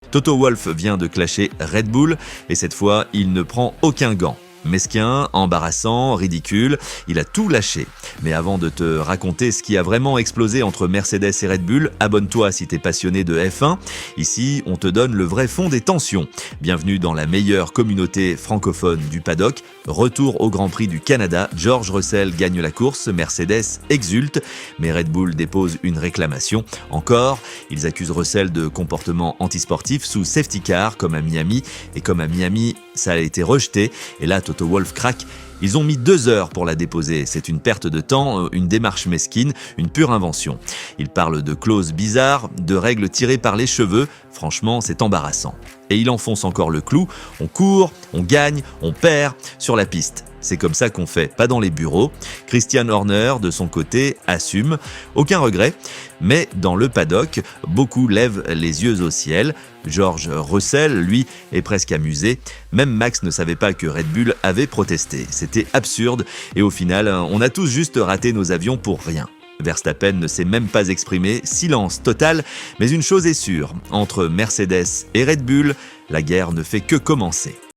Toto Wolff vient de clasher Red Bull et cette fois, il ne prend aucun gant. Mesquin, embarrassant, ridicule, il a tout lâché. Mais avant de te raconter ce qui a vraiment explosé entre Mercedes et Red Bull, abonne-toi si t'es passionné de F1. Ici, on te donne le vrai fond des tensions. Bienvenue dans la meilleure communauté francophone du paddock. Retour au Grand Prix du Canada, George Russell gagne la course, Mercedes exulte, mais Red Bull dépose une réclamation. Encore, ils accusent Russell de comportement antisportif sous safety car comme à Miami. Et comme à Miami, ça a été rejeté. Et là, Toto Wolff craque. Ils ont mis 2 heures pour la déposer. C'est une perte de temps, une démarche mesquine, une pure invention. Ils parlent de clauses bizarres, de règles tirées par les cheveux. Franchement, c'est embarrassant. Et il enfonce encore le clou. On court, on gagne, on perd sur la piste. C'est comme ça qu'on fait, pas dans les bureaux. Christian Horner, de son côté, assume. Aucun regret. Mais dans le paddock, beaucoup lèvent les yeux au ciel. George Russell, lui, est presque amusé. Même Max ne savait pas que Red Bull avait protesté. C'était absurde et au final, on a tous juste raté nos avions pour rien. Verstappen ne s'est même pas exprimé, silence total, mais une chose est sûre, entre Mercedes et Red Bull, la guerre ne fait que commencer.